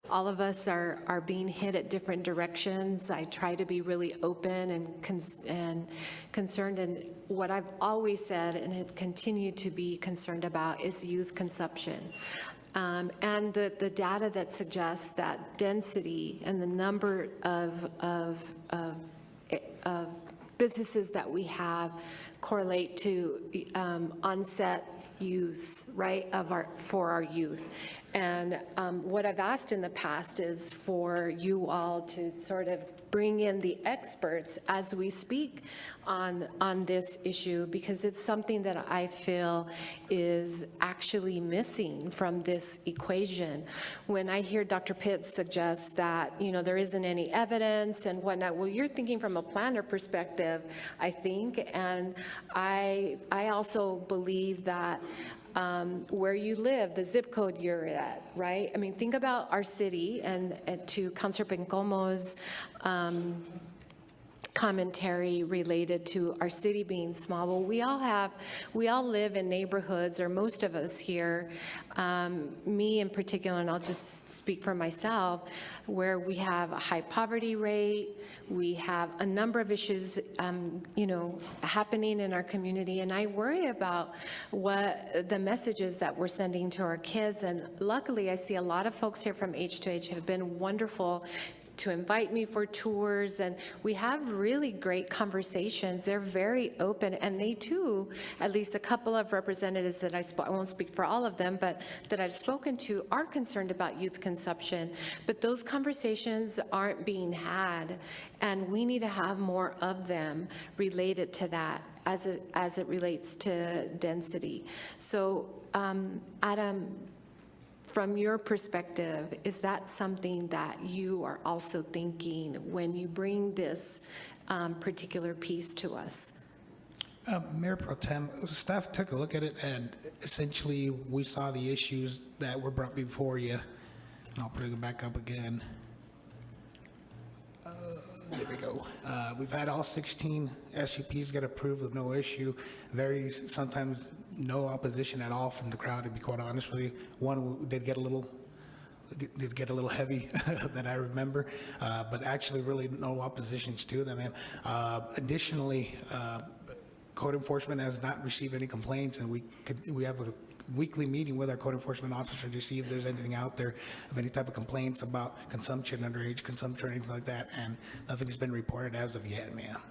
all of us are being hit at different directions. I try to be really open and concerned, and what I've always said and have continued to be concerned about is youth consumption. And the data that suggests that density and the number of businesses that we have correlate to onset use, right, for our youth. And what I've asked in the past is for you all to sort of bring in the experts as we speak on this issue, because it's something that I feel is actually missing from this equation. When I hear Dr. Pitts suggest that, you know, there isn't any evidence and whatnot, well, you're thinking from a planner perspective, I think, and I also believe that where you live, the zip code you're at, right? I mean, think about our city, and to Councilor Bencomo's commentary related to our city being small. Well, we all live in neighborhoods, or most of us here, me in particular, and I'll just speak for myself, where we have a high poverty rate, we have a number of issues, you know, happening in our community, and I worry about what the messages that we're sending to our kids. And luckily, I see a lot of folks here from H2H have been wonderful to invite me for tours, and we have really great conversations. They're very open, and they too, at least a couple of representatives that I won't speak for all of them, but that I've spoken to, are concerned about youth consumption. But those conversations aren't being had, and we need to have more of them related to that as it relates to density. So Adam, from your perspective, is that something that you are also thinking when you bring this particular piece to us? Mayor Pro Tem, staff took a look at it, and essentially we saw the issues that were brought before you. And I'll bring it back up again. There we go. We've had all 16 SUPs get approved with no issue. Sometimes no opposition at all from the crowd, to be quite honest with you. One did get a little heavy that I remember, but actually really no oppositions to them. And additionally, code enforcement has not received any complaints, and we have a weekly meeting with our code enforcement officer to see if there's anything out there of any type of complaints about consumption, underage consumption, or anything like that, and nothing's been reported as of yet, ma'am.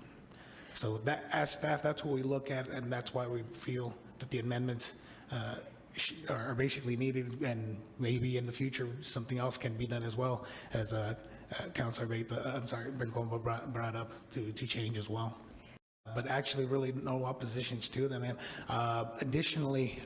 So that, as staff, that's what we look at, and that's why we feel that the amendments are basically needed, and maybe in the future something else can be done as well, as Councilor Bencomo brought up to change as well. But actually really no oppositions to them. And additionally,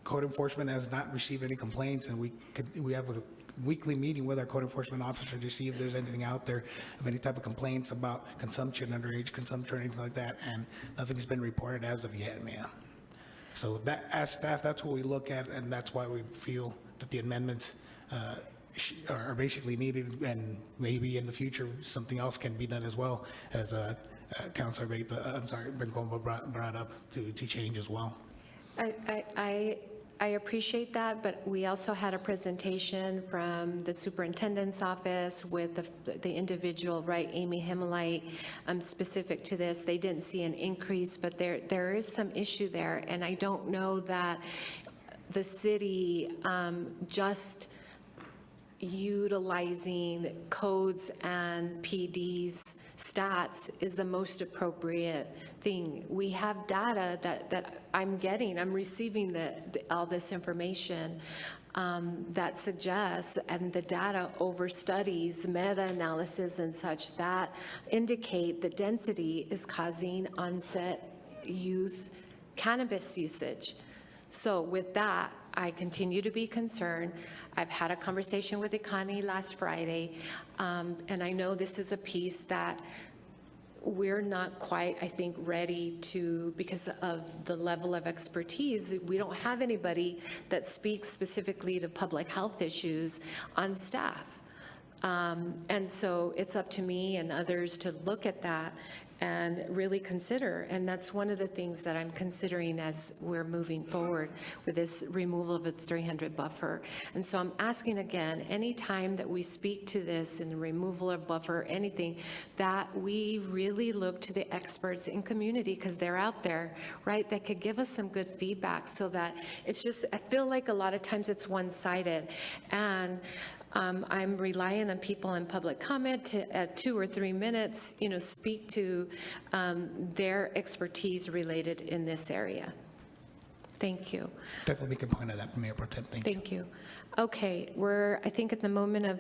code enforcement has not received any complaints, and we have a weekly meeting with our code enforcement officer to see if there's anything out there of any type of complaints about consumption, underage consumption, or anything like that, and nothing's been reported as of yet, ma'am. So that, as staff, that's what we look at, and that's why we feel that the amendments are basically needed, and maybe in the future something else can be done as well, as Councilor Bencomo brought up to change as well. I appreciate that, but we also had a presentation from the superintendent's office with the individual, right, Amy Himmelite, specific to this. They didn't see an increase, but there is some issue there, and I don't know that the city just utilizing codes and PD's stats is the most appropriate thing. We have data that I'm receiving all this information that suggests, and the data over studies, meta-analysis and such, that indicate the density is causing onset youth cannabis usage. So with that, I continue to be concerned. I've had a conversation with Ikani last Friday, and I know this is a piece that we're not quite, I think, ready to, because of the level of expertise. We don't have anybody that speaks specifically to public health issues on staff. And so it's up to me and others to look at that and really consider. And that's one of the things that I'm considering as we're moving forward with this removal of the 300 buffer. And so I'm asking again, anytime that we speak to this and the removal of buffer, anything, that we really look to the experts in community, because they're out there, right, that could give us some good feedback, so that it's just, I feel like a lot of times it's one-sided. And I'm relying on people in public comment to, at 2 or 3 minutes, speak to their expertise related in this area. Thank you. Definitely make a point of that, Mayor Pro Tem. Thank you. Thank you. Okay, we're, I think, at the moment of